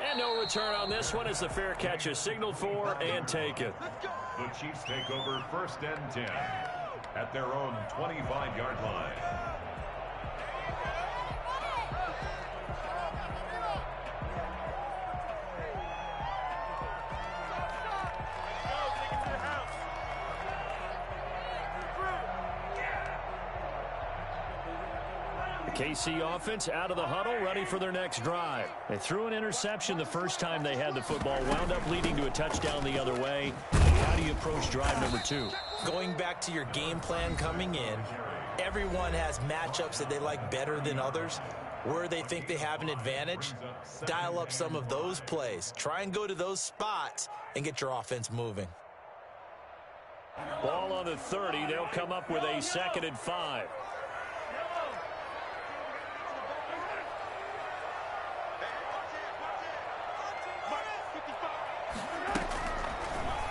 And no return on this one as the fair catch is signaled for and taken. The Chiefs take over 1st and 10 at their own 25-yard line. KC offense out of the huddle, ready for their next drive. They threw an interception the first time they had the football, wound up leading to a touchdown the other way. How do you approach drive number 2? Going back to your game plan coming in, everyone has matchups that they like better than others. Where they think they have an advantage, dial up some of those plays. Try and go to those spots and get your offense moving. Ball on the 30. They'll come up with a 2nd and 5.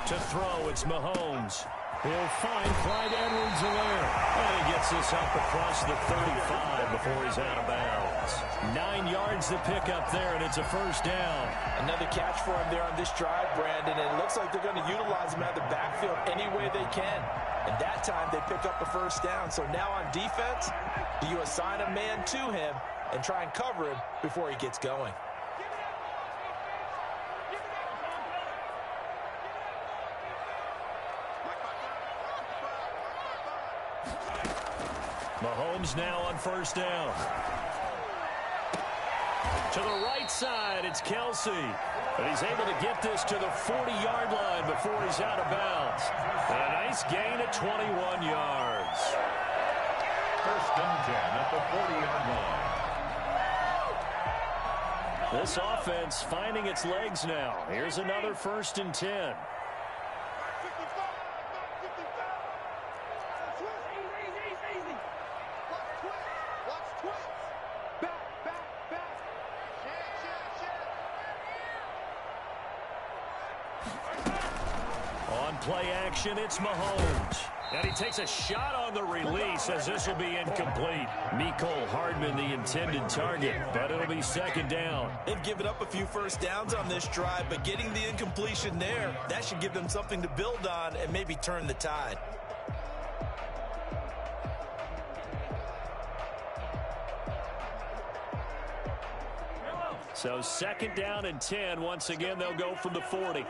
To throw, it's Mahomes. He'll find Clyde Edwards-Helaire. And he gets this up across the 35 before he's out of bounds. 9 yards to pick up there, and it's a 1st down. Another catch for him there on this drive, Brandon. And it looks like they're going to utilize him out of the backfield any way they can. And that time they pick up the 1st down. So now on defense, do you assign a man to him and try and cover him before he gets going? Mahomes now on 1st down. To the right side, it's Kelsey. But he's able to get this to the 40-yard line before he's out of bounds. And a nice gain at 21 yards. 1st and 10 at the 40-yard line. This offense finding its legs now. Here's another 1st and 10. Play action, it's Mahomes. And he takes a shot on the release as this will be incomplete. Mecole Hardman, the intended target, but it'll be 2nd down. They've given up a few 1st downs on this drive, but getting the incompletion there, that should give them something to build on and maybe turn the tide. So 2nd down and 10. Once again, they'll go from the 40.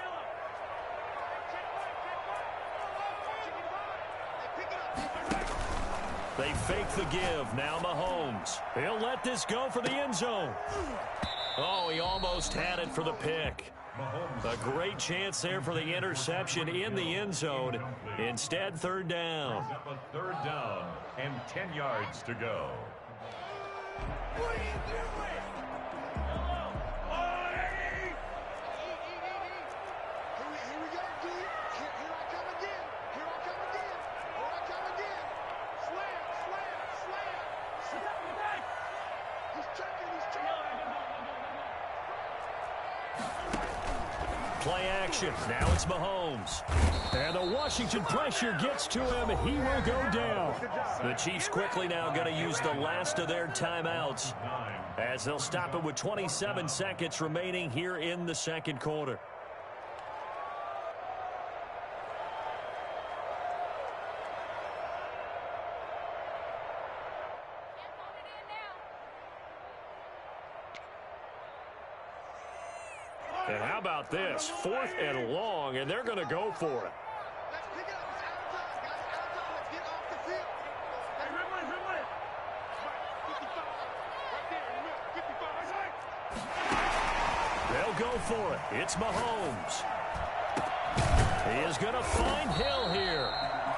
They fake the give. Now Mahomes. He'll let this go for the end zone. Oh, he almost had it for the pick. A great chance there for the interception in the end zone. Instead, 3rd down. 3rd down and 10 yards to go. What are you doing? Here we go, dude. Here I come again. Here I come again. Here I come again. Slam, slam, slam. He's checking, he's checking. Play action. Now it's Mahomes. And the Washington pressure gets to him. He will go down. The Chiefs quickly now going to use the last of their timeouts as they'll stop it with 27 seconds remaining here in the 2nd quarter. And how about this? 4th and long, and they're going to go for it. Let's pick it up. It's out of time, guys. Out of time. Let's get off the field. Hey, Ridley. 55. Right there. 55. They'll go for it. It's Mahomes. He is going to find Hill here.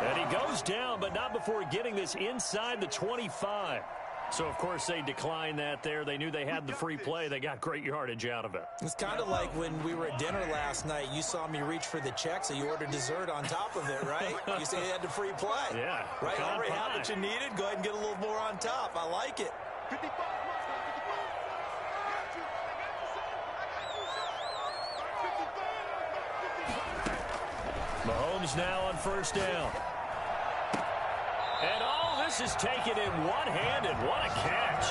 And he goes down, but not before getting this inside the 25. So, of course, they declined that there. They knew they had the free play. They got great yardage out of it. It's kind of like when we were at dinner last night. You saw me reach for the check, so you ordered dessert on top of it, right? You said you had the free play. Yeah. Right? Already had what you needed. Go ahead and get a little more on top. I like it. 55. Mahomes now on 1st down. And all this is taken in one-handed. What a catch.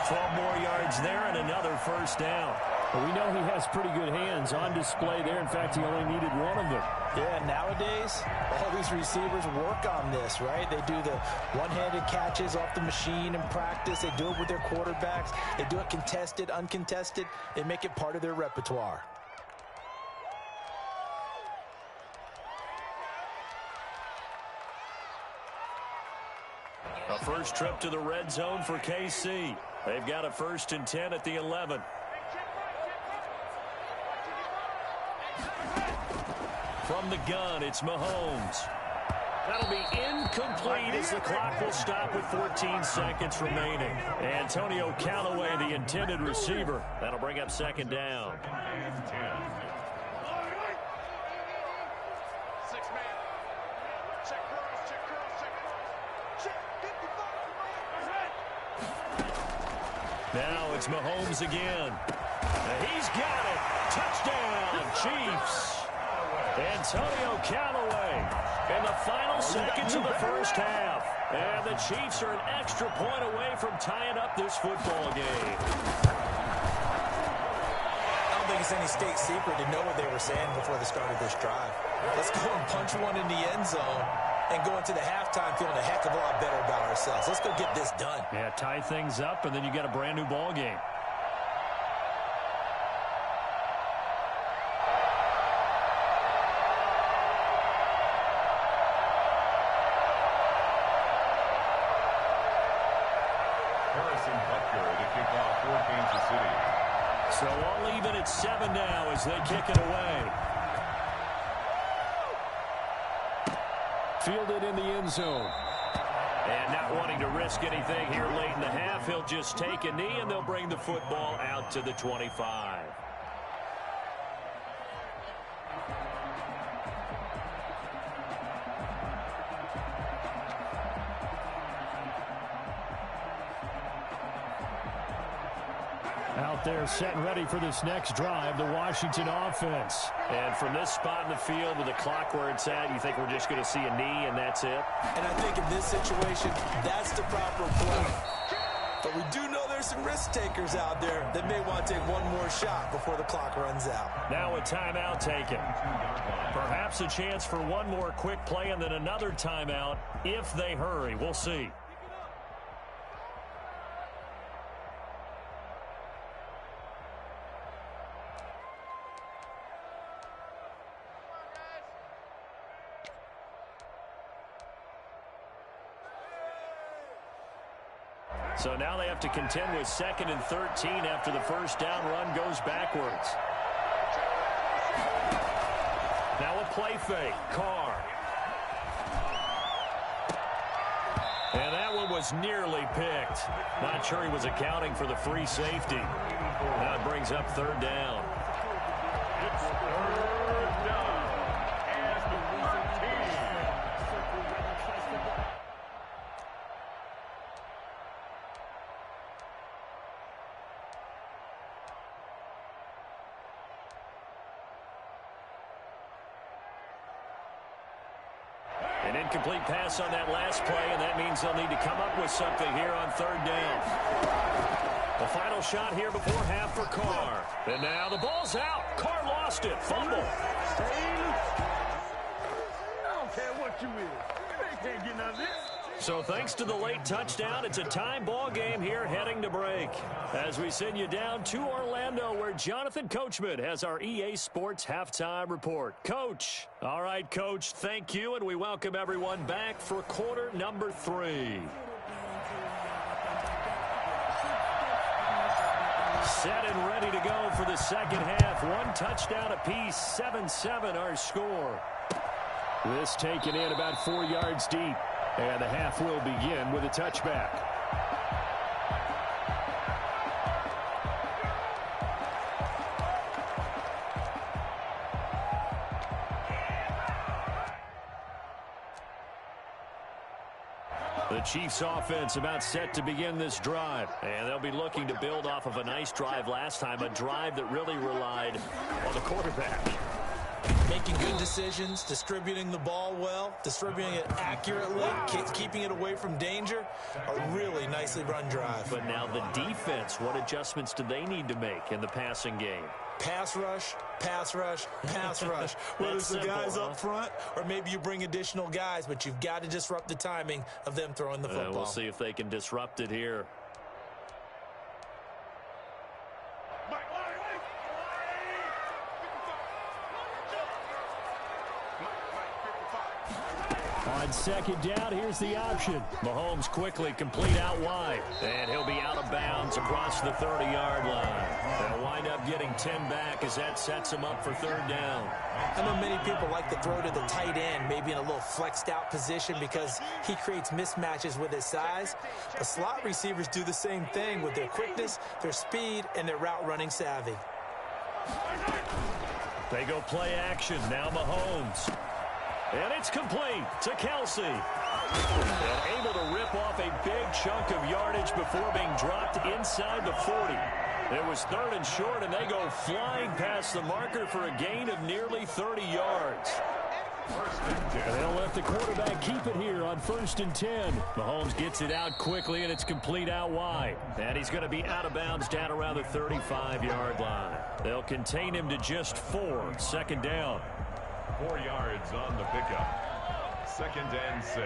12 more yards there and another 1st down. Well, we know he has pretty good hands on display there. In fact, he only needed one of them. Yeah, nowadays, all these receivers work on this, right? They do the one-handed catches off the machine in practice. They do it with their quarterbacks. They do it contested, uncontested. They make it part of their repertoire. A first trip to the red zone for KC. They've got a 1st and 10 at the 11. From the gun, it's Mahomes. That'll be incomplete as the clock will stop with 14 seconds remaining. Antonio Callaway, the intended receiver. That'll bring up 2nd down. Now it's Mahomes again. He's got it. Touchdown, Chiefs. Antonio Callaway in the final seconds of the first half. And the Chiefs are an extra point away from tying up this football game. I don't think it's any state secret to know what they were saying before the start of this drive. Let's go and punch one in the end zone and go into the halftime feeling a heck of a lot better about ourselves. Let's go get this done. Yeah, tie things up, and then you got a brand new ball game. So all even at 7 now as they kick it away. Fielded in the end zone. And not wanting to risk anything here late in the half, he'll just take a knee and they'll bring the football out to the 25. Out there set and ready for this next drive, the Washington offense. And from this spot in the field with the clock where it's at, you think we're just going to see a knee and that's it? And I think in this situation, that's the proper play. But we do know there's some risk takers out there that may want to take one more shot before the clock runs out. Now a timeout taken. Perhaps a chance for one more quick play and then another timeout if they hurry. We'll see. So now they have to contend with 2nd and 13 after the first down run goes backwards. Now a play fake. Carr. And that one was nearly picked. Not sure he was accounting for the free safety. Now it brings up 3rd down. It's 3rd down. An incomplete pass on that last play, and that means they'll need to come up with something here on 3rd down. The final shot here before half for Carr. And now the ball's out. Carr lost it. Fumble. I don't care what you is. They can't get none of this. So thanks to the late touchdown, it's a time ball game here heading to break. As we send you down to Orlando where Jonathan Coachman has our EA Sports Halftime Report. Coach. All right, Coach, thank you, and we welcome everyone back for quarter number 3. Set and ready to go for the second half. One touchdown apiece, 7-7 our score. This taken in about 4 yards deep. And the half will begin with a touchback. The Chiefs offense about set to begin this drive. And they'll be looking to build off of a nice drive last time, a drive that really relied on the quarterback. Making good decisions, distributing the ball well, distributing it accurately, keeping it away from danger. A really nicely run drive. But now the defense, what adjustments do they need to make in the passing game? Pass rush, pass rush, pass rush. Whether it's the guys up front or maybe you bring additional guys, but you've got to disrupt the timing of them throwing the football. We'll see if they can disrupt it here. On second down, here's the option. Mahomes quickly complete out wide. And he'll be out of bounds across the 30-yard line. They'll wind up getting 10 back as that sets him up for third down. I know many people like to throw to the tight end, maybe in a little flexed out position because he creates mismatches with his size. But slot receivers do the same thing with their quickness, their speed, and their route running savvy. They go play action. Now Mahomes. And it's complete to Kelsey. And able to rip off a big chunk of yardage before being dropped inside the 40. It was third and short, and they go flying past the marker for a gain of nearly 30 yards. And they'll let the quarterback keep it here on 1st and 10. Mahomes gets it out quickly, and it's complete out wide. And he's going to be out of bounds down around the 35-yard line. They'll contain him to just 4. Second down. 4 yards on the pickup. 2nd and 6.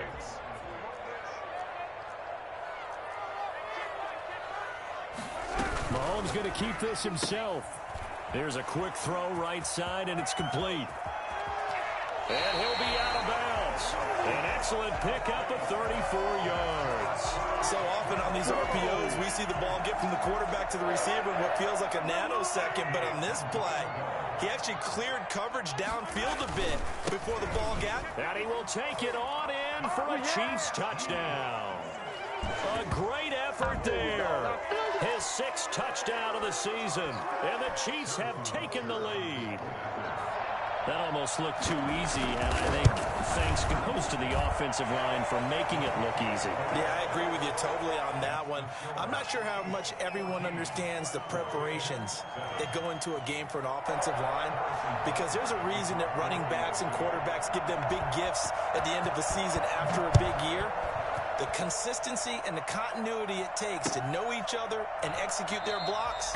Mahomes going to keep this himself. There's a quick throw right side, and it's complete. And he'll be out of bounds. An excellent pickup of 34 yards. So often on these RPOs, we see the ball get from the quarterback to the receiver in what feels like a nanosecond. But on this play, he actually cleared coverage downfield a bit before the ball got. And he will take it on in for a Chiefs touchdown. A great effort there. His 6th touchdown of the season. And the Chiefs have taken the lead. That almost looked too easy, and I think thanks goes to the offensive line for making it look easy. Yeah, I agree with you totally on that one. I'm not sure how much everyone understands the preparations that go into a game for an offensive line, because there's a reason that running backs and quarterbacks give them big gifts at the end of the season after a big year. The consistency and the continuity it takes to know each other and execute their blocks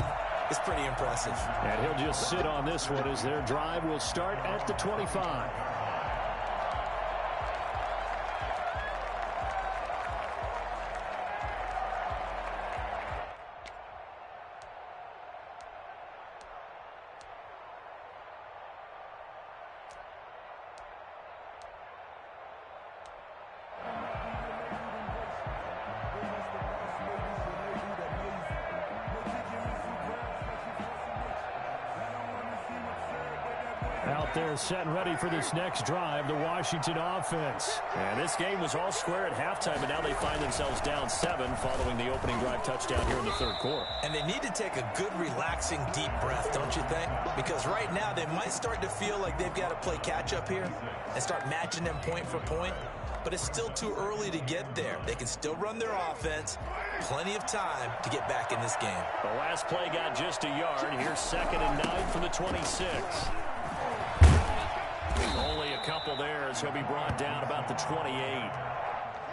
is pretty impressive. And he'll just sit on this one as their drive will start at the 25. Out there set and ready for this next drive, the Washington offense. And this game was all square at halftime, but now they find themselves down 7 following the opening drive touchdown here in the 3rd quarter. And they need to take a good, relaxing, deep breath, don't you think? Because right now they might start to feel like they've got to play catch-up here and start matching them point for point. But it's still too early to get there. They can still run their offense. Plenty of time to get back in this game. The last play got just a yard. Here's 2nd and 9 from the 26. Only a couple there as he'll be brought down about the 28.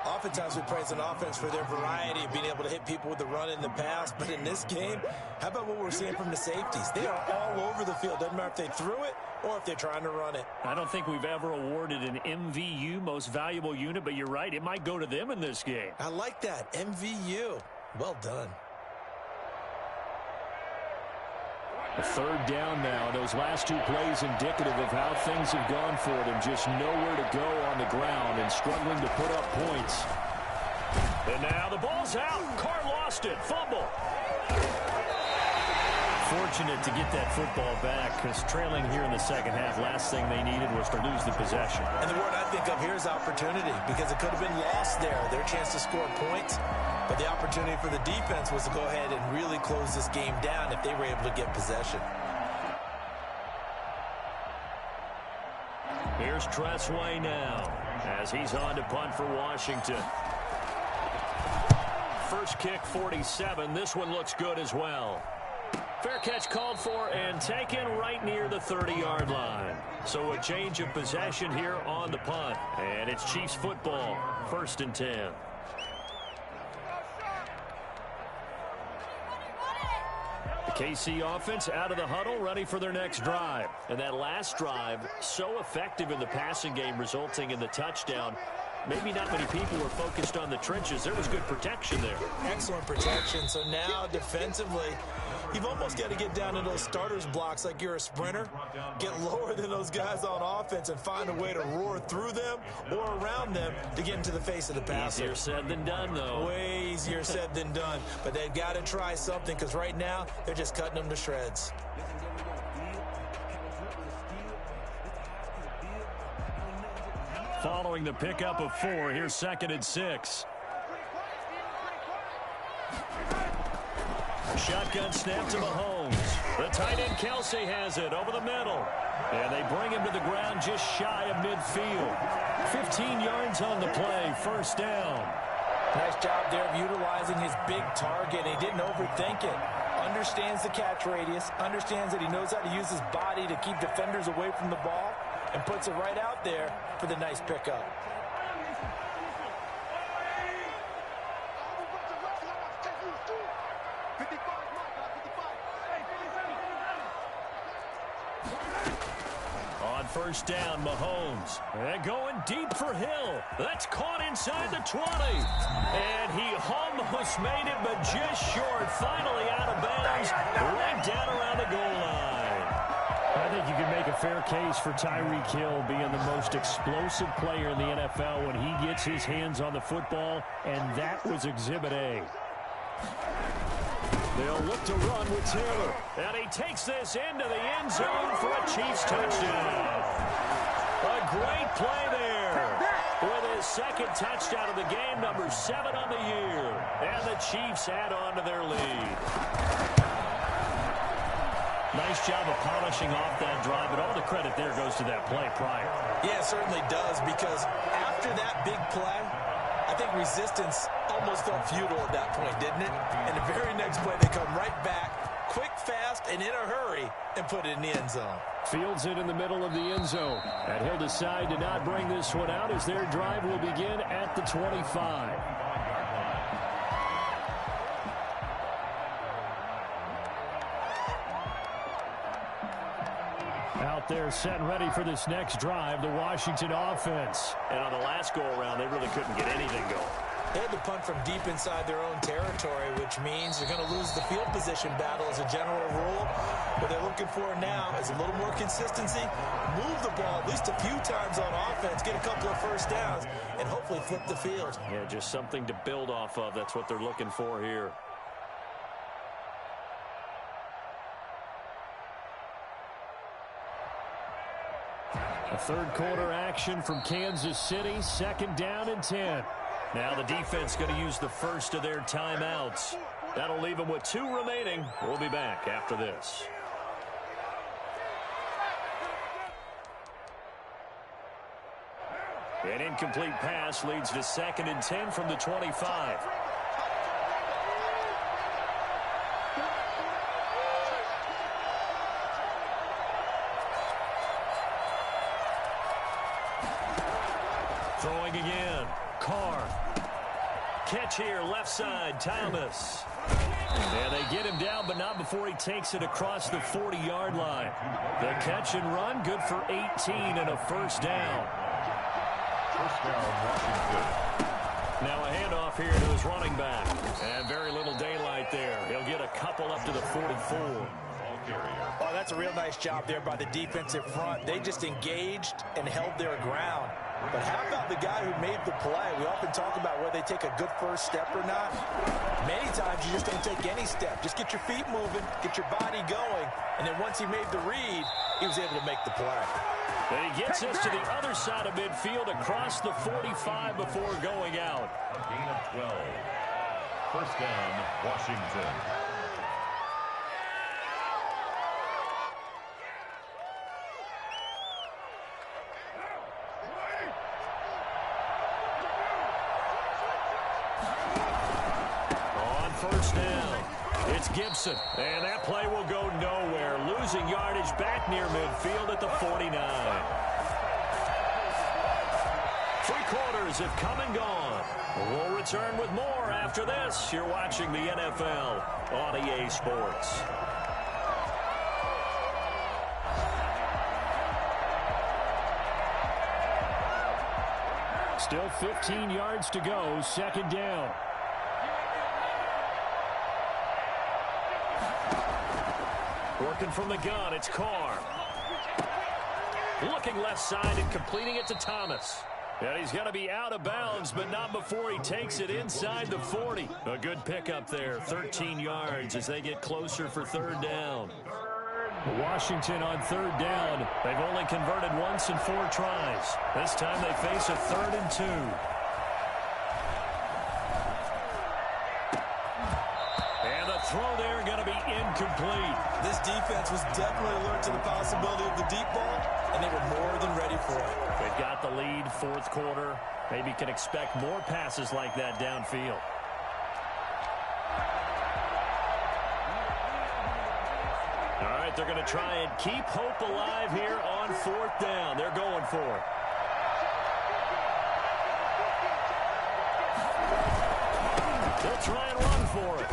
Oftentimes we praise an offense for their variety of being able to hit people with the run in the pass. But in this game, how about what we're seeing from the safeties? They are all over the field. Doesn't matter if they threw it or if they're trying to run it. I don't think we've ever awarded an MVU, most valuable unit, but you're right. It might go to them in this game. I like that. MVU. Well done. A 3rd down now. Those last 2 plays indicative of how things have gone for them. Just nowhere to go on the ground and struggling to put up points. And now the ball's out. Carr lost it. Fumble. Fortunate to get that football back because trailing here in the 2nd half, last thing they needed was to lose the possession. And the word I think of here is opportunity because it could have been lost there. Their chance to score points. But the opportunity for the defense was to go ahead and really close this game down if they were able to get possession. Here's Tressway now as he's on to punt for Washington. First kick, 47. This one looks good as well. Fair catch called for and taken right near the 30-yard line. So a change of possession here on the punt. And it's Chiefs football, 1st and 10. KC offense out of the huddle, ready for their next drive. And that last drive, so effective in the passing game, resulting in the touchdown. Maybe not many people were focused on the trenches. There was good protection there. Excellent protection. So now defensively, you've almost got to get down to those starters blocks like you're a sprinter. Get lower than those guys on offense and find a way to roar through them or around them to get into the face of the passer. Easier said than done, though. Way easier said than done. But they've got to try something because right now they're just cutting them to shreds. Following the pickup of 4, here's 2nd and 6. Shotgun snap to Mahomes. The tight end Kelsey has it over the middle. And they bring him to the ground just shy of midfield. 15 yards on the play, 1st down. Nice job there of utilizing his big target. He didn't overthink it. Understands the catch radius. Understands that he knows how to use his body to keep defenders away from the ball. And puts it right out there for the nice pickup. On 1st down, Mahomes. And going deep for Hill. That's caught inside the 20. And he almost made it, but just short. Finally out of bounds. Right down around the goal line. I think you can make a fair case for Tyreek Hill being the most explosive player in the NFL when he gets his hands on the football, and that was Exhibit A. They'll look to run with Taylor. And he takes this into the end zone for a Chiefs touchdown. A great play there. With his 2nd touchdown of the game, number 7 on the year. And the Chiefs add on to their lead. Nice job of polishing off that drive, but all the credit there goes to that play prior. Yeah, it certainly does, because after that big play, I think resistance almost felt futile at that point, didn't it? And the very next play, they come right back, quick, fast, and in a hurry, and put it in the end zone. Fields it in the middle of the end zone. And he'll decide to not bring this one out as their drive will begin at the 25. Out there set and ready for this next drive, the Washington offense. And on the last go-around, they really couldn't get anything going. They had to punt from deep inside their own territory, which means they're going to lose the field position battle as a general rule. What they're looking for now is a little more consistency, move the ball at least a few times on offense, get a couple of 1st downs, and hopefully flip the field. Yeah, just something to build off of. That's what they're looking for here. A 3rd quarter action from Kansas City, 2nd down and 10. Now the defense going to use the first of their timeouts. That'll leave them with 2 remaining. We'll be back after this. An incomplete pass leads to 2nd and 10 from the 25. Throwing again. Carr. Catch here, left side, Thomas. And they get him down, but not before he takes it across the 40-yard line. The catch and run, good for 18 and a 1st down. 1st down, Washington. Now a handoff here to his running back. And very little daylight there. He'll get a couple up to the 44. Oh, that's a real nice job there by the defensive front. They just engaged and held their ground. But how about the guy who made the play? We often talk about whether they take a good first step or not. Many times you just don't take any step. Just get your feet moving, get your body going, and then once he made the read, he was able to make the play. And he gets us to the other side of midfield across the 45 before going out. A gain of 12. 1st down, Washington. It's Gibson. And that play will go nowhere. Losing yardage back near midfield at the 49. 3 quarters have come and gone. We'll return with more after this. You're watching the NFL on EA Sports. Still 15 yards to go, second down. Working from the gun, it's Carr. Looking left side and completing it to Thomas. And he's going to be out of bounds, but not before he takes it inside the 40. A good pickup there, 13 yards as they get closer for third down. Washington on third down. They've only converted once in 4 tries. This time they face a 3rd and 2. And the throw there going to be incomplete. This defense was definitely alert to the possibility of the deep ball, and they were more than ready for it. They've got the lead, 4th quarter. Maybe can expect more passes like that downfield. All right, they're going to try and keep hope alive here on 4th down. They're going for it. They'll try and run for it.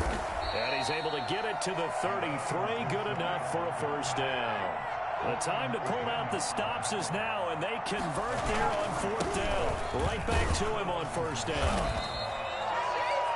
And he's able to get it to the 33. Good enough for a first down. The time to pull out the stops is now, and they convert there on 4th down. Right back to him on first down.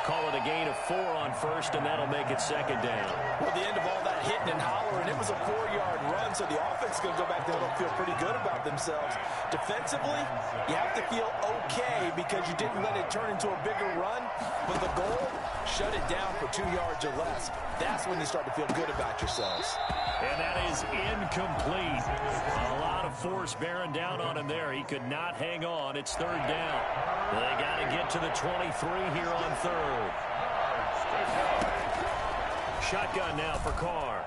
Call it a gain of 4 on first, and that'll make it second down. Well, the end of all that hitting and hollering, it was a 4-yard run, so the offense is going to go back there and feel pretty good about themselves. Defensively, you have to feel okay because you didn't let it turn into a bigger run, but the goal, shut it down for 2 yards or less. That's when you start to feel good about yourselves. And that is incomplete. A lot of force bearing down on him there. He could not hang on. It's third down. They got to get to the 23 here on third. Shotgun now for Carr.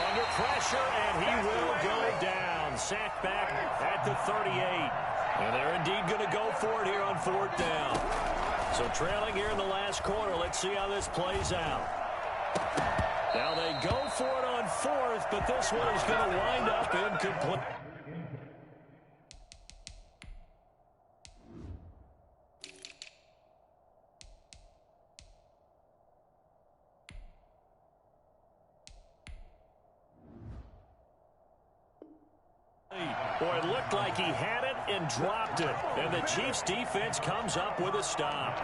Under pressure, and he will go down. Sacked back at the 38. And they're indeed going to go for it here on 4th down. So trailing here in the last quarter. Let's see how this plays out. Now they go for it on 4th, but this one is going to wind up incomplete. Boy, it looked like he had it and dropped it. And the Chiefs defense comes up with a stop.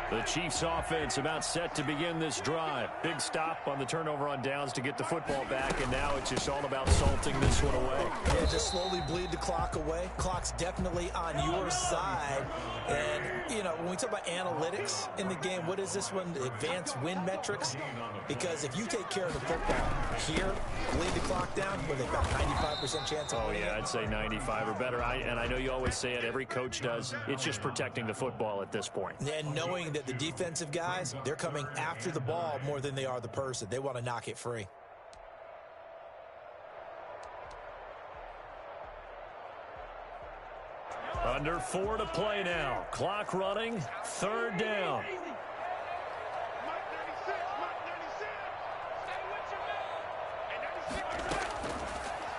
The Chiefs offense about set to begin this drive. Big stop on the turnover on downs to get the football back, and now it's just all about salting this one away. Yeah, just slowly bleed the clock away. Clock's definitely on your side. And, you know, when we talk about analytics in the game, what is this one? Advanced win metrics? Because if you take care of the football here, bleed the clock down, where they've got 95% chance of winning. Oh, yeah, I'd say 95 or better. And I know you always say it, every coach does. It's just protecting the football at this point. And knowing that the defensive guys, they're coming after the ball more than they are the person. They want to knock it free. Under 4 to play now. Clock running. Third down.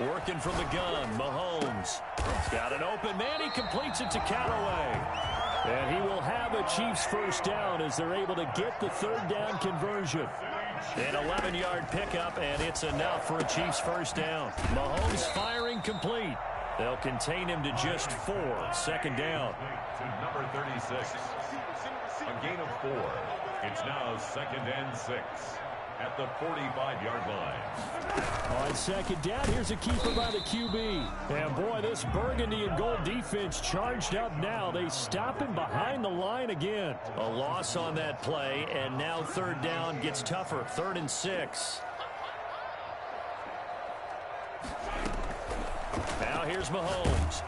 Working from the gun. Mahomes. He's got an open man. He completes it to Callaway. And he will have a Chiefs first down as they're able to get the third down conversion. An 11-yard pickup, and it's enough for a Chiefs first down. Mahomes firing complete. They'll contain him to just 4. Second down. To number 36. A gain of 4. It's now 2nd and 6 at the 45-yard line. On second down, here's a keeper by the QB. And boy, this burgundy and gold defense charged up now. They stop him behind the line again. A loss on that play, and now third down gets tougher. 3rd and 6. Now here's Mahomes.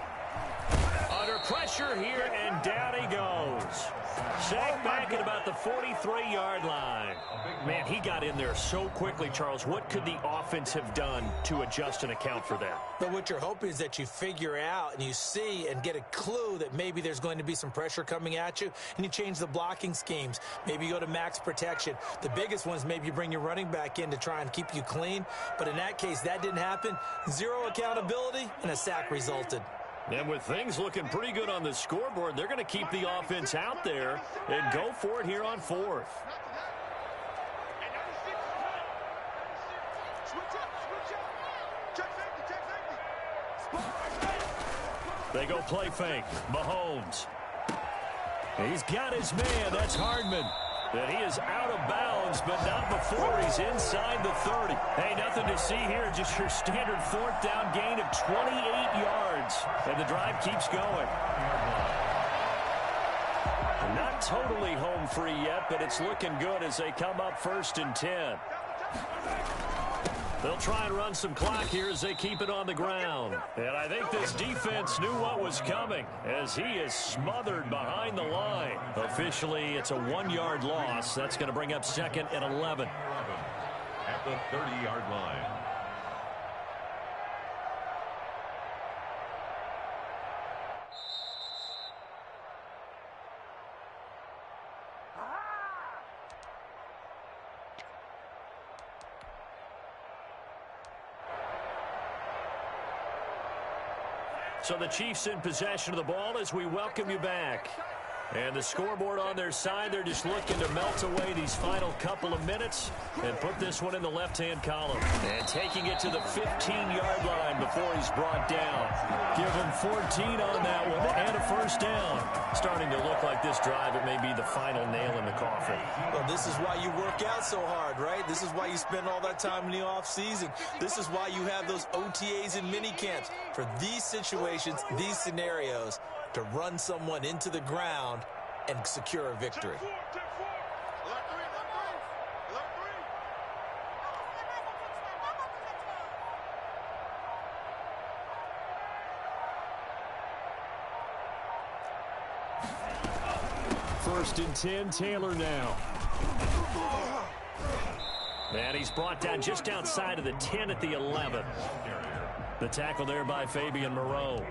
Under pressure here, and down he goes. Sacked back at about the 43-yard line. Man, he got in there so quickly, Charles. What could the offense have done to adjust and account for that? But what you're hoping is that you figure out and you see and get a clue that maybe there's going to be some pressure coming at you, and you change the blocking schemes. Maybe you go to max protection. The biggest one is maybe you bring your running back in to try and keep you clean. But in that case, that didn't happen. Zero accountability, and a sack resulted. And with things looking pretty good on the scoreboard, they're going to keep the offense out there and go for it here on fourth. They go play fake. Mahomes. He's got his man. That's Hardman. And he is out of bounds, but not before he's inside the 30. Hey, nothing to see here. Just your standard fourth down gain of 28 yards. And the drive keeps going. Not totally home free yet, but it's looking good as they come up 1st and 10. They'll try and run some clock here as they keep it on the ground. And I think this defense knew what was coming as he is smothered behind the line. Officially, it's a 1-yard loss. That's going to bring up 2nd and 11. At the 30-yard line. So the Chiefs in possession of the ball as we welcome you back. And the scoreboard on their side, they're just looking to melt away these final couple of minutes and put this one in the left-hand column. And taking it to the 15-yard line before he's brought down. Give him 14 on that one and a first down. Starting to look like this drive, it may be the final nail in the coffin. Well, this is why you work out so hard, right? This is why you spend all that time in the offseason. This is why you have those OTAs and mini camps. For these situations, these scenarios, to run someone into the ground and secure a victory. First and 10, Taylor now. And he's brought down just outside of the 10 at the 11. The tackle there by Fabian Moreau.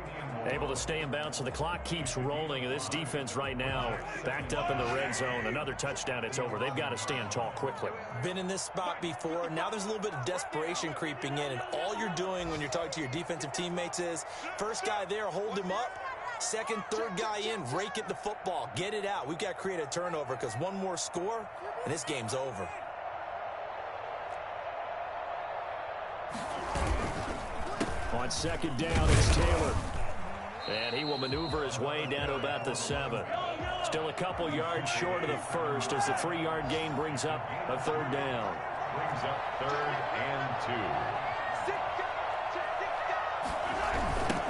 Able to stay in bounds, so the clock keeps rolling. And this defense right now backed up in the red zone. Another touchdown, it's over. They've got to stand tall quickly. Been in this spot before. Now there's a little bit of desperation creeping in. And all you're doing when you're talking to your defensive teammates is, first guy there, hold him up. Second, third guy in, rake at the football. Get it out. We've got to create a turnover because one more score, and this game's over. On second down, it's Taylor. And he will maneuver his way down to about the 7. Still a couple yards short of the first as the 3-yard gain brings up a third down. Brings up 3rd and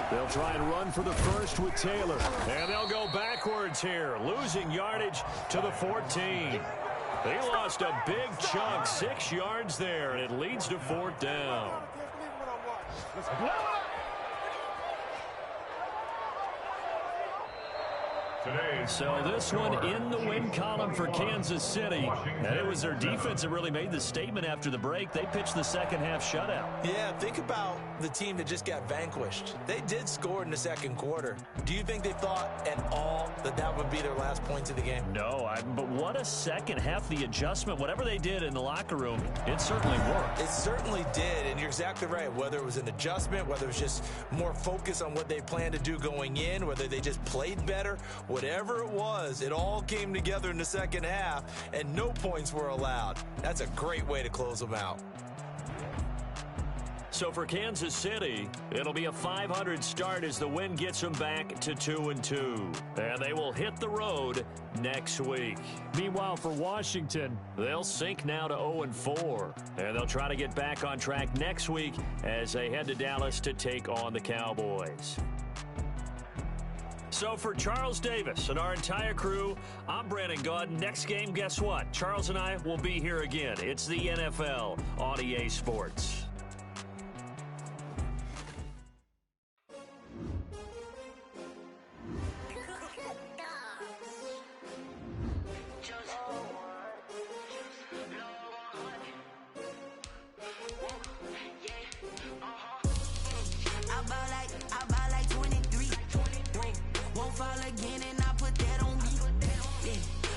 2. They'll try and run for the first with Taylor. And they'll go backwards here, losing yardage to the 14. They lost a big chunk, 6 yards there, and it leads to 4th down. So this one in the win column for Kansas City. And it was their defense that really made the statement after the break. They pitched the second half shutout. Yeah, think about the team that just got vanquished. They did score in the second quarter. Do you think they thought at all that that would be their last points of the game? No, but what a second half. The adjustment, whatever they did in the locker room, it certainly worked. It certainly did, and you're exactly right. Whether it was an adjustment, whether it was just more focus on what they planned to do going in, whether they just played better, whatever it was, it all came together in the second half, and no points were allowed. That's a great way to close them out. So for Kansas City, it'll be a 500 start as the win gets them back to 2-2. And they will hit the road next week. Meanwhile, for Washington, they'll sink now to 0-4. And they'll try to get back on track next week as they head to Dallas to take on the Cowboys. So for Charles Davis and our entire crew, I'm Brandon Gaudin. Next game, guess what? Charles and I will be here again. It's the NFL on EA Sports. again and I put that on me. Yeah,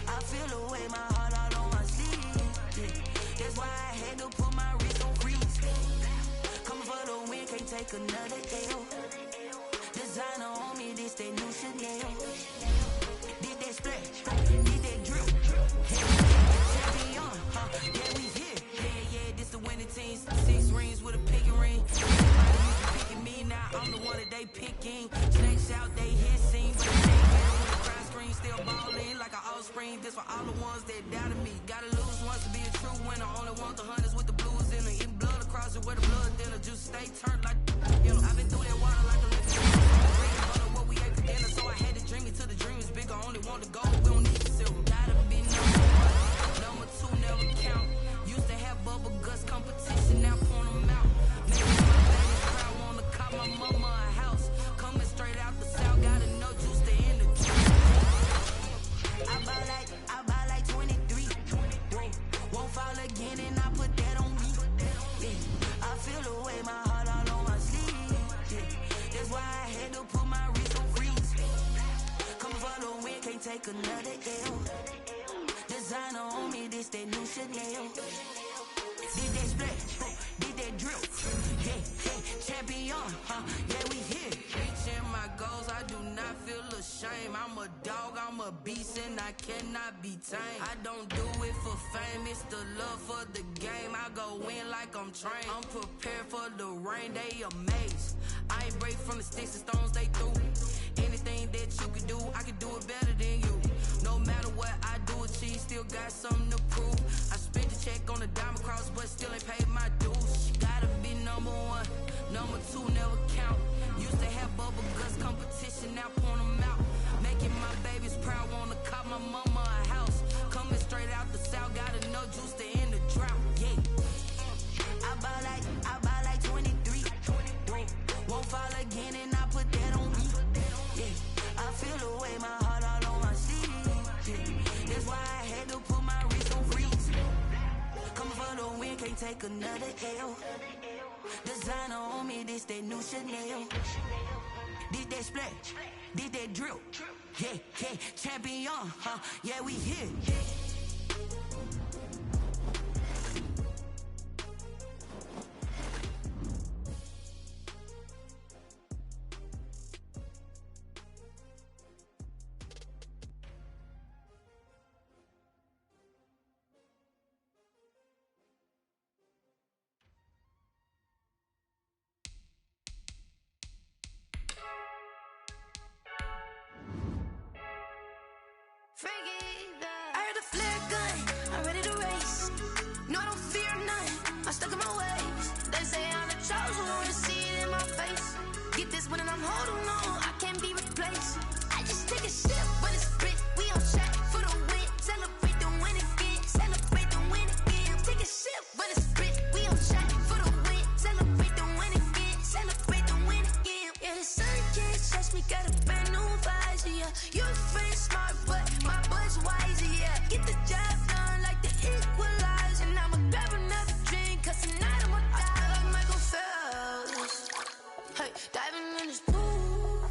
I feel the way, my heart all on my sleeve. Yeah, that's why I had to put my wrist on freeze. Coming for the win, can't take another L. Designer on me, this that new Chanel. Did that splash, did that drip. Champion, yeah, we here. Yeah, this the winning team. 6 rings with a picking ring. Everybody used to picking me, now I'm the one that they picking. Snakes out, they hit scene, but they ain't here with a cry screen. Still ballin' like an offspring. This for all the ones that doubted me. Gotta lose once to be a true winner. Only want the hunters with the blues in it. Eating blood across it where the blood thinner. Juice stay turned like, you know, I've been through that water like a living. What we ate for dinner, so I had to dream it till the dream is bigger. Only want the gold, we don't need the silver. Gotta be number 1, number 2 never count. Used to have bubble guts competition, now point them out. Maybe my baby's proud, wanna cop my mama a house. Coming straight out the south, gotta know juice to end the drought. I buy like 23. Won't fall again and I put that on me. Yeah, I feel the way, my heart all on my sleeve. Yeah, that's why I had to put my wrist on freeze. Come for the win, can't take another L. Designer on me, this that new Chanel. Did that splash, did that drip. Yeah, champion, yeah, we here. Reaching my goals, I do not feel ashamed. I'm a dog, I'm a beast, and I cannot be tamed. I don't do it for fame, it's the love for the game. I go in like I'm trained. I'm prepared for the rain, they amazed. I ain't break from the sticks and stones they threw. Anything that you can do, I can do it better than you. No matter what I do, achieve, still got something to prove. I spent the check on the diamond cross, but still ain't paid my dues. Gotta be number 1, number 2 never count. Used to have bubble guts competition, now point them out. Making my babies proud, wanna cop my mama a house. Coming straight out the south, gotta know juice to end the drought. Yeah, I buy like 23. Won't fall again and I put that on me. Yeah, I feel the way, my heart all on my sleeve. Yeah, that's why I had to put my wrist on freeze. Coming for the win, can't take another L. Designer on me, this that new Chanel. Did that splash, did that drip. Yeah, champion, yeah, we here. I heard a flare gun, I'm ready to race. No, I don't fear none, I'm stuck in my ways. They say I'm the chosen one, to see it in my face. Get this one and I'm holding on, I can't be replaced. I just take a sip when it's split, we on track for the win. Celebrate the win again, celebrate the win again. Take a sip when it's split, we on track for the win. Celebrate the win again, celebrate the win again. Yeah, the sun can't touch me, got a brand new visor, yeah. You're friend smart, but my boy's wiser, yeah. Get the job done like the equalizer. And I'ma grab another drink, cause tonight I'ma die like Michael Phelps. Hey, diving in this pool.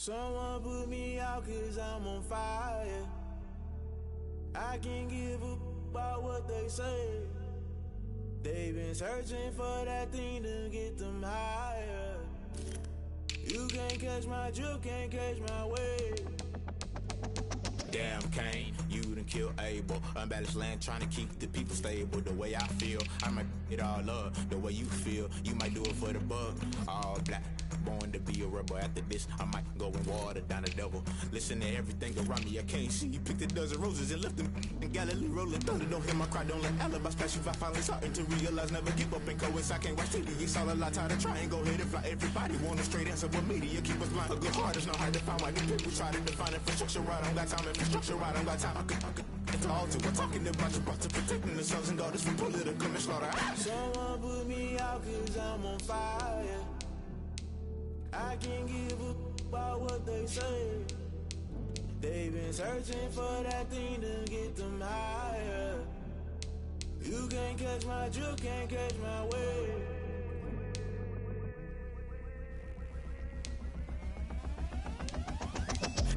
Someone put me out 'cause I'm on fire. I can't give a about what they say. They've been searching for that thing to get them higher. You can't catch my drift, can't catch my wave. Damn, Kane, you done killed Abel. Unbalanced land, trying to keep the people stable. The way I feel, I might it all up. The way you feel, you might do it for the buck. All black, born to be a rebel. After this, I might go and water down the devil. Listen to everything around me, I can't see. Picked a dozen roses and left them in Galilee rolling thunder. Don't hear my cry, don't let alibis pass you. I finally starting to realize, never give up and coincide. I can't watch TV, it's all a lot. Time to try and go ahead and fly. Everybody want a straight answer, but media keep us blind. A good heart is not hard to find. Why do people try to define infrastructure right? I don't got time, infrastructure right, I don't got time. I could it's all to we're talking about you, about to protecting the sons and daughters from political manslaughter. Someone put me out 'cause I'm on fire. I can't give a about what they say. They've been searching for that thing to get them higher. You can't catch my drift, can't catch my wave.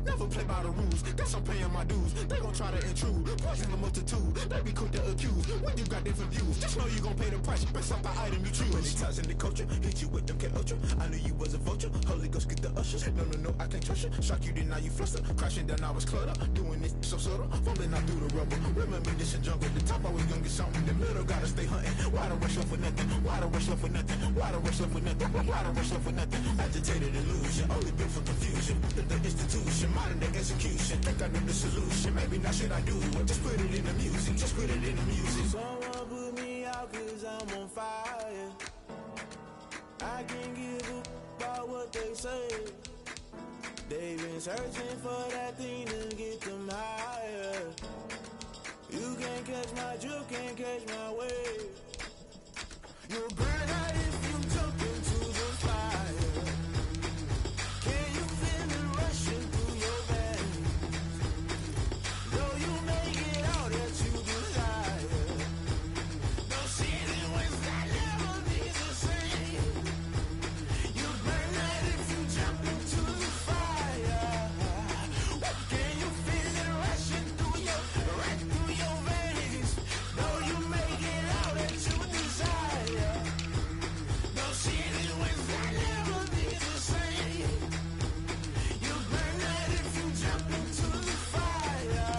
Never play by the rules, guess I'm paying my dues. They gon' try to intrude, poison the multitude. They be quick to accuse, when you got different views. Just know you gon' pay the price, based off the item you choose. Many times in the culture, hit you with them K Ultra. I knew you was a vulture, Holy Ghost get the ushers. No, I can't trust you. Shock you, then now you fluster. Crashing down, I was cluttered. Doing this so subtle, fumbling out through the rubble. Remember this in jungle, the top always gonna get something. The middle gotta stay hunting. Why the rush left with nothing? Why the rush left with nothing? Why the rush left with nothing? Why the rush left with nothing? Agitated illusion, only built for confusion. The institution, modern day execution. Think I know the solution, maybe not should I do it. Just put it in the music, just put it in the music. Someone put me out 'cause I'm on fire. I can't give a about what they say. They've been searching for that thing to get them higher. You can't catch my drift, can't catch my wave. You'll burn out if you jump into the fire. Can you feel it rushing through your veins? Though you may get out that you desire. No ceiling wins that never be the same. You burn out if you jump into the fire. Can you feel it rushing through your veins? Though you may get out that you desire. No ceiling wins that never be the same. You burn out if you jump into the fire.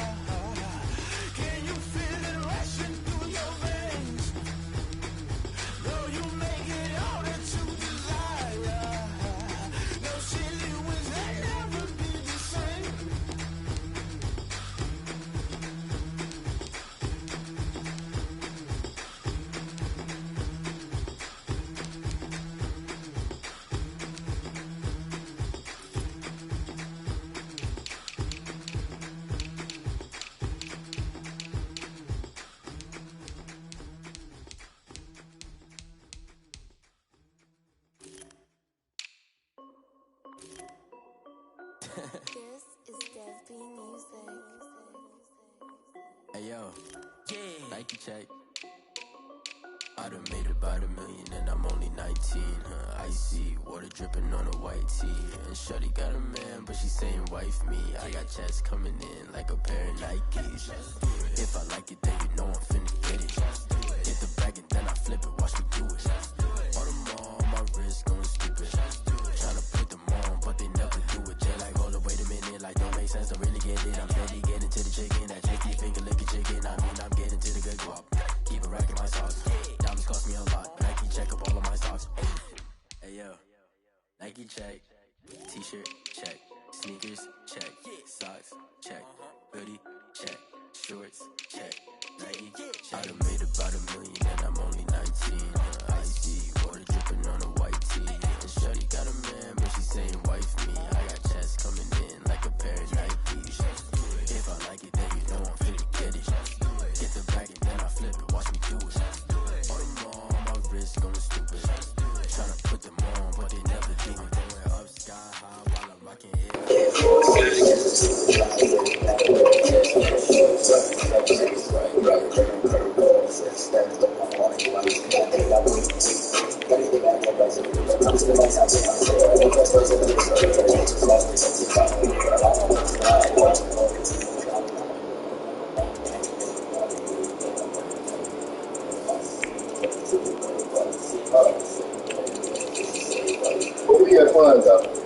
Can you feel it rushing through your veins? Though you may get all that you desire. No ceiling wins that never be the same. This is Dev B Music. Hey yo, Nike check. I done made about $1 million and I'm only 19. Icy water dripping on a white tee. And shorty got a man, but she saying wife me. I got checks coming in like a pair of Nikes. If I like it, then you know I'm finna get it. Get the bag and then I flip it, watch me do it. All them on my wrist going stupid. Tryna put them on, but they never do it. They like, hold up, wait a minute, like don't make sense, don't really get it. I'm steady getting to the chicken, that chicky finger licking chicken. I mean, I'm getting to the good guap. Keep it racking my sauce. Diamonds cost me a lot. Nike check up all of my stocks. Hey yo, Nike check. T-shirt check. Sneakers check. Socks check. Hoodie check. Shorts check. Nike check. I done made about $1 million and I'm only 19. Icy water dripping on a white tee. And shorty got a man, but she saying wife me. I got checks coming in like a pair of Nikes. If I like it, then you know I'm finna get it. Get the bag and then I flip it, watch me do it. All them on my wrist going stupid. Tryna put them on, but they never do it. Going up sky high while I'm rocking it. telling though.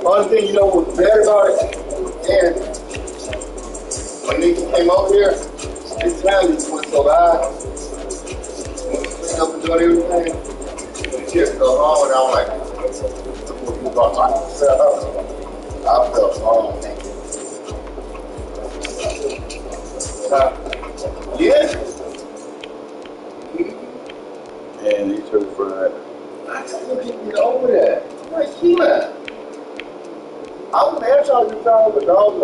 Only thing you know was bad about it, and when niggas came over here, his family went so loud. Clean up and doing everything. The kids go home and I'm like, you got my set up. I felt wrong. Yeah. And he took it for that. I still can't get over that. Like, she left. I was there trying to tell the dog a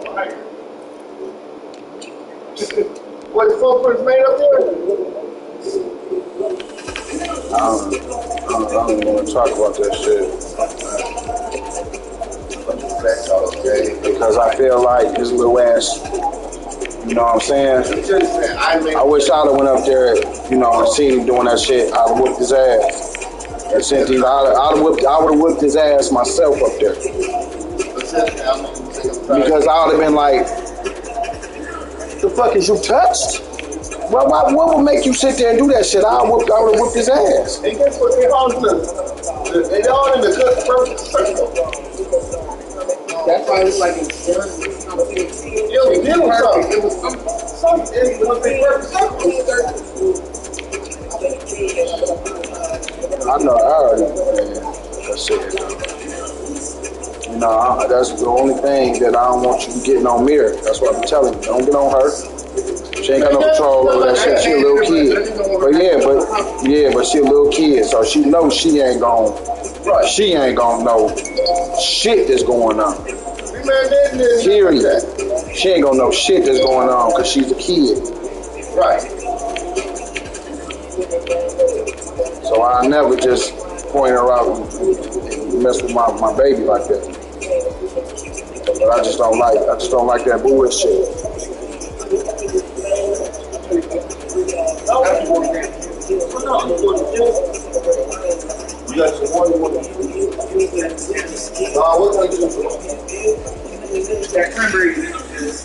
liar. What the footprints made up there? I don't want to talk about that shit. Because I feel like his little ass, you know what I'm saying? I wish I'd have went up there, you know, and seen him doing that shit. I'd have whooped his ass. And sent him, I would have whipped his ass myself up there. Because I would have been like, the fuck is you touched? Well, what would make you sit there and do that shit? I would have whipped his ass. And guess what? They all in the good perfect circle. That's why it's like it's done. It was perfect. It was something. It was a perfect circle. I know. I already that shit. You know, that's the only thing that I don't want you getting on Mirror. That's what I'm telling you. Don't get on her. She ain't got no control over that shit. She a little kid. But she a little kid, so she knows she ain't gonna know shit that's going on. Period. She ain't gonna know shit that's going on because she's a kid. Right. So I never just point her out and mess with my baby like that. But I just don't like that bullshit. You got some one. What can I do? That cranberry juice.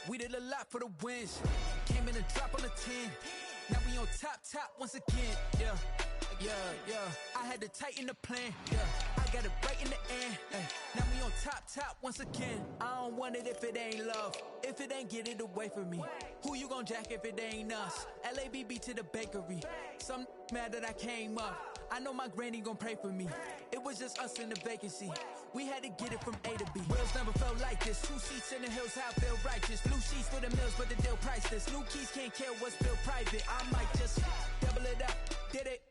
We did a lot for the wins. Came in and drop on the 10. Now we on top once again. Yeah. I had to tighten the plan. Yeah, I got it right in the end. Now we on top once again. I don't want it if it ain't love. If it ain't, get it away from me. Who you gon' jack if it ain't us? LABB to the bakery. Some mad that I came up. I know my granny gon' pray for me. It was just us in the vacancy. We had to get it from A to B. Wheels never felt like this. 2 seats in the hills, how I feel righteous. Blue sheets for the mills, but the deal priceless. New keys can't care what's still private. I might just double it up. Did it?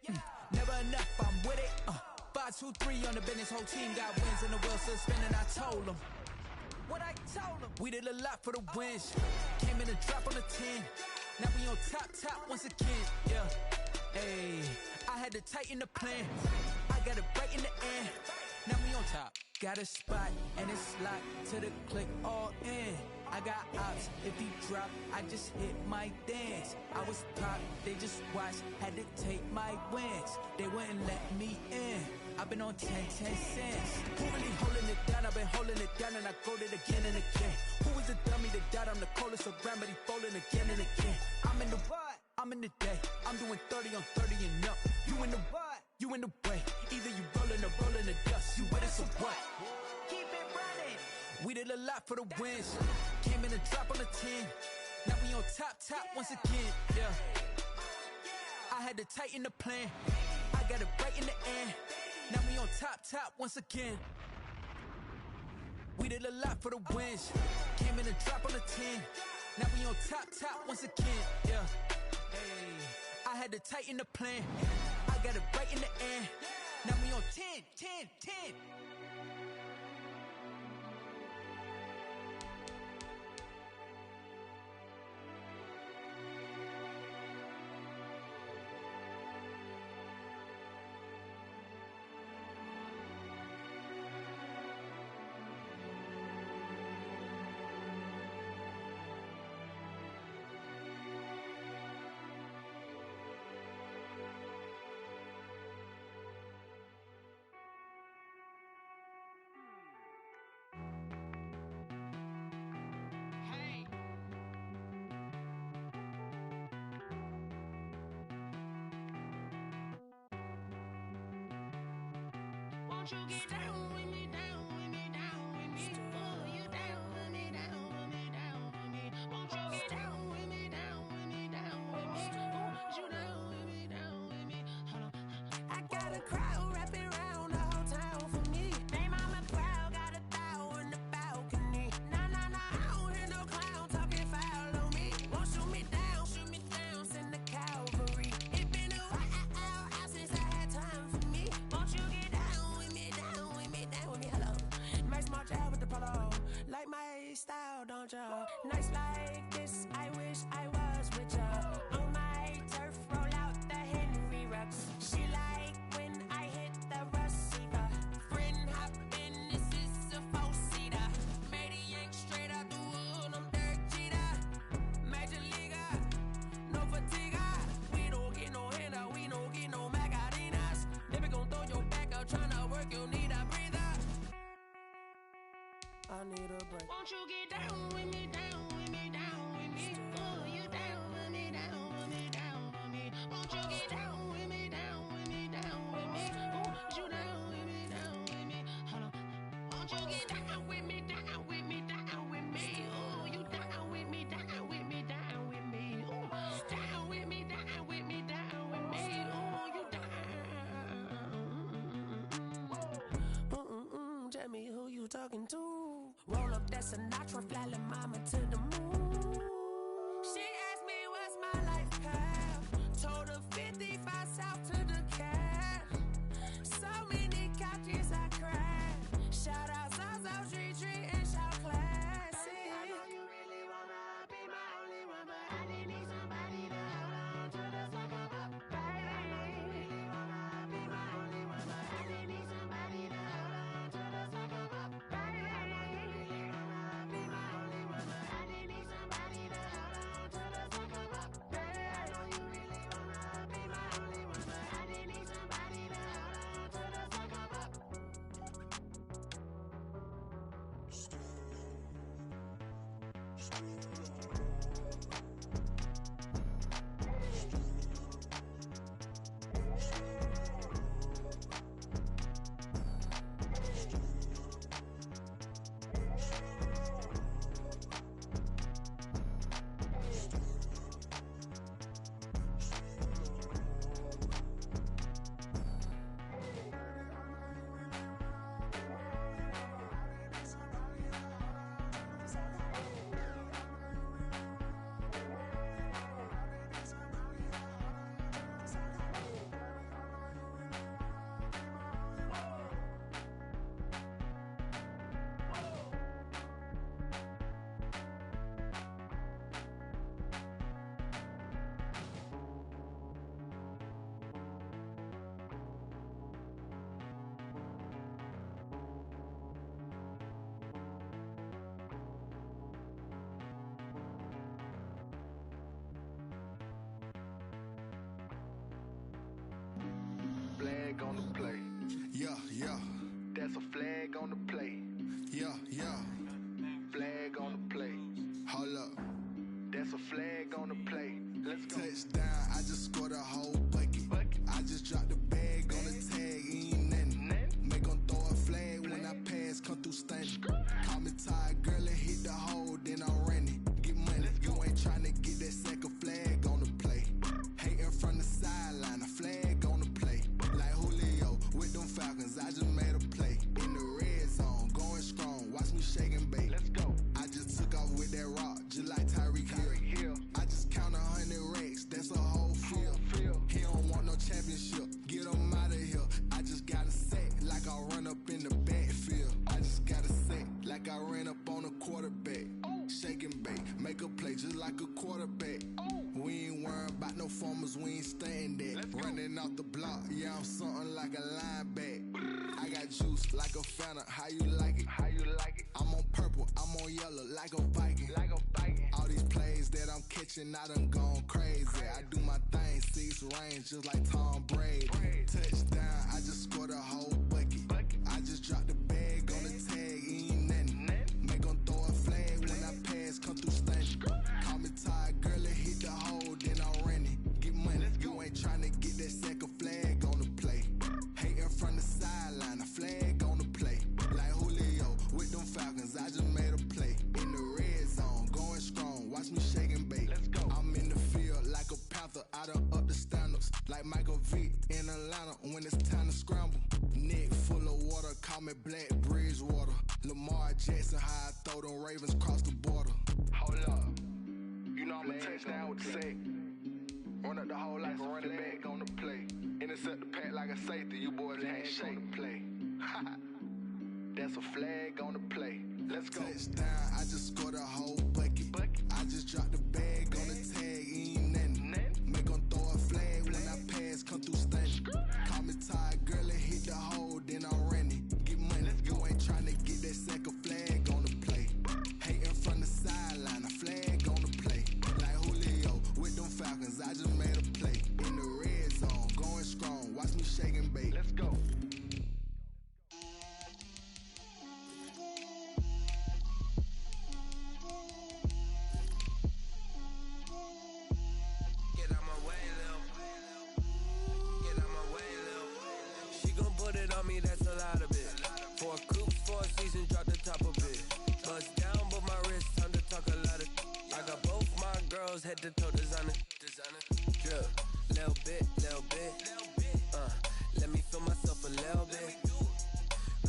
Never enough, I'm with it. 5, 2, 3 on the business. Whole team got wins and the wheels still spinning. I told them what I told them. We did a lot for the wins. Came in and drop on the 10. Now we on top once again. Yeah. Hey, I had to tighten the plan. I got it right in the end. Now we on top. Got a spot and it's locked to the click all in. I got ops, if he drop, I just hit my dance. I was top, they just watched, had to take my wins. They wouldn't let me in. I've been on 10 cents. Who really holding it down? I've been holding it down and I got it again and again. Who is the dummy that died? I'm the coldest around, but he falling again and again. I'm in the what? I'm in the day. I'm doing 30 on 30 and up. You in the what? You in the way. Either you rolling or rolling the dust. You with us or what? Keep it running. We did a lot for the wins. Came in and drop on the 10. Now we on top once again, yeah. I had to tighten the plan. I got it right in the end. Now we on top once again. We did a lot for the wins. Came in and drop on the 10. Now we on top once again, yeah. Hey, I had to tighten the plan. I got it right in the end. Now we on 10. Won't you get down with me, down with me, down with me? Oh, you down with me, down with me, down with me. Won't you get down with me, down with me, down with me? Oh, you down with me, down with me? Hold on. I got a crowd wrapping around the whole town for me. Name on my crowd, got a thou in the balcony. Nah, I don't hear no clown talking foul on me. Won't shoot me down, send the cavalry. It been a while since I had time for me. Won't you get down with me, down with me, down with me? Hello. Max March out with the polo. Like my style, don't ya? Nights like this, I wish I was with ya. On my turf, roll out the Henry Rux. She like when I hit the receiver. Friend hop in, this is a four-seater. Made a yank straight out the wood, I'm Derek Jeter. Major leaguer, no fatigue. We don't get no handout, we don't get no Macarinas. Never gon' throw your back out, tryna work, you need a breather. I need a break. Won't you get down with me, down with me, down with me? Oh, you down with me, down with me, down with me? Won't you get down with me, down with me, down with me? Oh, you down with me, down with me? Hold on. Won't you get down with me, down with me, down with me? Oh, you down with me, down with me, down with me? Oh, down with me, down with me, down with me? Oh, you down. Tell me who you talking to. Roll up that Sinatra, fly la mama to the moon. She asked me what's my life path. Told her 55 south to the cat. So many couches I cried. Shout out South Tree and shout classy. I know you really wanna be my only one, but I didn't need somebody to hold on to the second up. Baby, I know you really wanna be my only one, but I didn't need somebody to hold on to the second up. Baby, I know you really wanna be my only one, but I didn't need somebody to hold on to the second up. Baby, I know you really wanna be my only one, but I didn't need somebody to hold on to the second up. running off the block. Yeah, I'm something like a linebacker. I got juice like a Fanta. How you like it? How you like it? I'm on purple, I'm on yellow like a Viking. Like a Viking. All these plays that I'm catching, I done gone crazy. I do my thing, 6 range just like Tom Brady. Touchdown, I just scored a whole bucket. I just dropped the bag on the tag, ain't nothing. Make 'em throw a flag when I pass, come through stunning. Call me tired, girl, it hit the hole, then I'm running. Get money, you ain't tryna get that second flag on the play. Hating from the sideline, a flag on the play. Like Julio with them Falcons, I just made a play. In the red zone, going strong, watch me shake and bake. Let's go. I'm in the field like a panther, I done up the standards. Like Michael Vick in Atlanta when it's time to scramble. Neck full of water, call me Black Bridgewater. Lamar Jackson, how I throw them Ravens cross the border. Hold up, you know I'm a touchdown with the sack. Run up the whole like a running back on the play. Intercept the pack like a safety, you boys ain't shake the play. That's a flag on the play. Let's go. Touchdown, I just scored a whole bucket. I just dropped the bag on the tag, ain't nothing. Make 'em throw a flag when I pass, come through stunning. Call me tired, girl, it hit the hole, then I'm running. Get money, you ain't tryna get that second flag on the play. Hating from the sideline, a flag on the play. Like Julio with them Falcons, I just made a play. In the red zone, going strong, watch me shake and bake. Let's go. Me, that's a lot of it. 4 coops, 4 seasons, drop the top of it. Bust down, but my wrist, time to talk a lot of. I got both my girls, head to toe designer. Drip, little bit. Let me feel myself a little bit.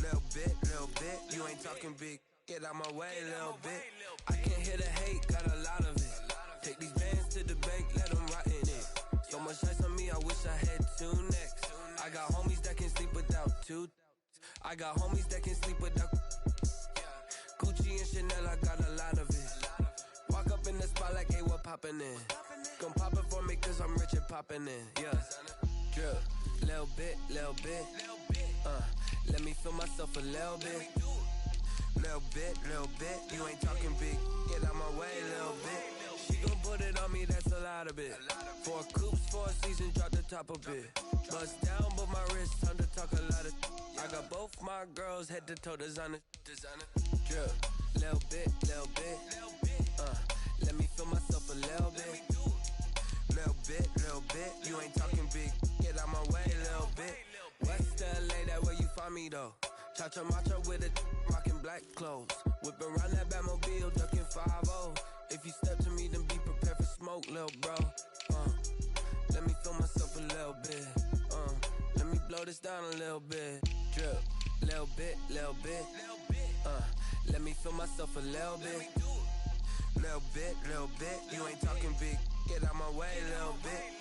Little bit. You ain't talking big. Get out my way, little bit. I can't hear the hate, got a lot of it. Take these bands to the bank, let them rot in it. So much ice on me, I wish I had 2 necks. I got homies that can sleep without 2. I got homies that can sleep without Gucci and Chanel, I got a lot of it. Walk up in the spot like, hey, what poppin' in? Gon' pop it for me cause I'm rich and poppin' in. Yeah, drip, little bit. Let me feel myself a little bit. Little bit. You ain't talking big. Get out my way, little bit. She gon' put it on me, that's a lot of it. 4 coops, 4 seasons, drop the top of it. Bust down, but my wrist, time to talk a lot of. I got both my girls, head to toe designer. Drip, little bit. Let me feel myself a little bit. Little bit. You ain't talking big. Get out my way, little bit. West LA, that where you find me though. Cha-cha macha with a rockin' black clothes. Whip around that Batmobile, ducking 5-0. If you step to me, then be prepared for smoke, little bro. Let me feel myself a little bit. Let me blow this down a little bit. Drip, little bit. Let me feel myself a little bit. Little bit. You ain't talking big. Get out my way, little bit.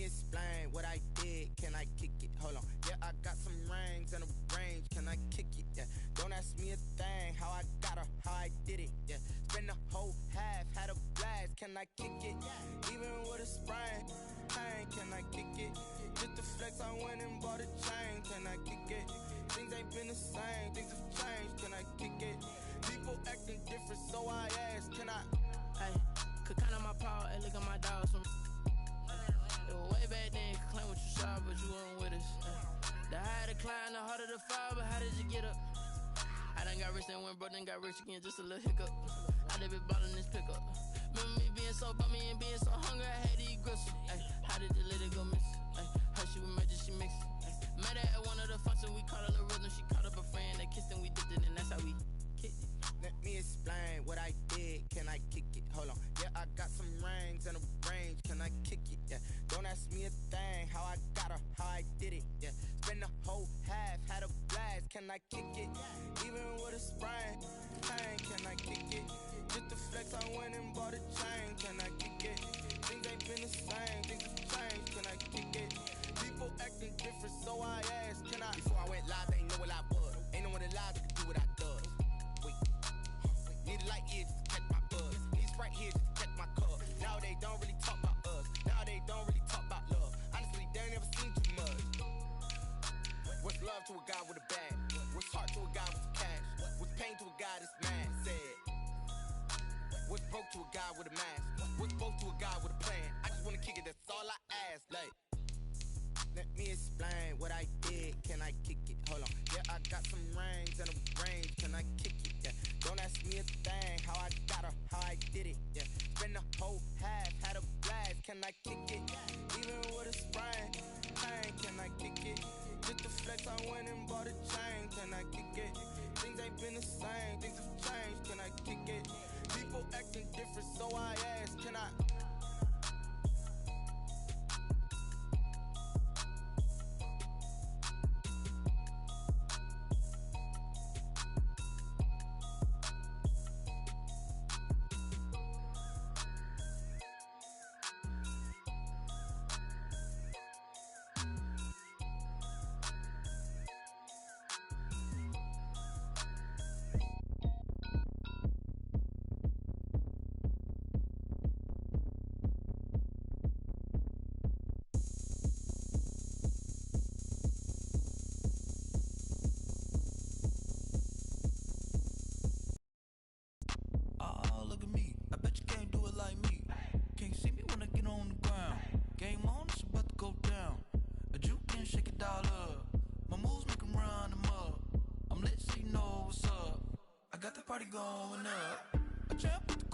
Explain what I did, can I kick it? Hold on, yeah, I got some rings and a range, can I kick it? Yeah, don't ask me a thing, how I got her, how I did it, yeah. Spend the whole half, had a blast, can I kick it? Even with a sprain, pain, can I kick it? Just to flex, I went and bought a chain, can I kick it? Things ain't been the same, things have changed, can I kick it? People acting different, so I asked, can I? Hey, could count on my power, and look at my dogs from. Way back then, you could claim what you saw, but you weren't with us. The higher the climb, the harder the fall, but how did you get up? I done got rich and went broke, then got rich again, just a little hiccup. I done been ballin' this pickup. Remember me being so bummy and being so hungry, I had to eat gristle. How did you let it go miss? Her she was magic, she mixed. Met her at one of the functions, we caught her the rhythm. She caught up a friend that kissed and we dipped it, and that's how we kicked it. Let me explain what I did, can I kick it? Hold on, yeah, I got some rings and a range, can I kick it? Yeah, don't ask me a thing, how I got her, how I did it? Yeah, spend the whole half, had a blast, can I kick it? Even with a sprain, pain, can I kick it? Just to flex, I went and bought a chain, can I kick it? Things ain't been the same, things have changed, can I kick it? People acting different, so I asked, can I? Before I went live, they ain't know what I was. Ain't no one to with a bag. What's heart to a guy with some cash? What's pain to a guy that's mad? Said. What's broke to a guy with a mask? What's broke to a guy with a plan? I just wanna kick it, that's all I ask. Like, let me explain what I did. Can I kick it? Hold on. Yeah, I got some rings and a range. Can I kick it? Yeah. Don't ask me a thing. How I got her, how I did it. Yeah. Spend the whole half, had a blast. Can I kick it? Even with a sprain. Pain, can I kick it? Just the flex, I went and bought a chain. Can I kick it? Things ain't been the same. Things have changed. Can I kick it? People acting different, so I ask, can I? Oh, look at me. I bet you can't do it like me. Can't see me when I get on the ground. Game on, it's about to go down. A juke and shake it all up. My moves make 'em run them up. I'm lit so you know what's up. I got the party going up. A champ with the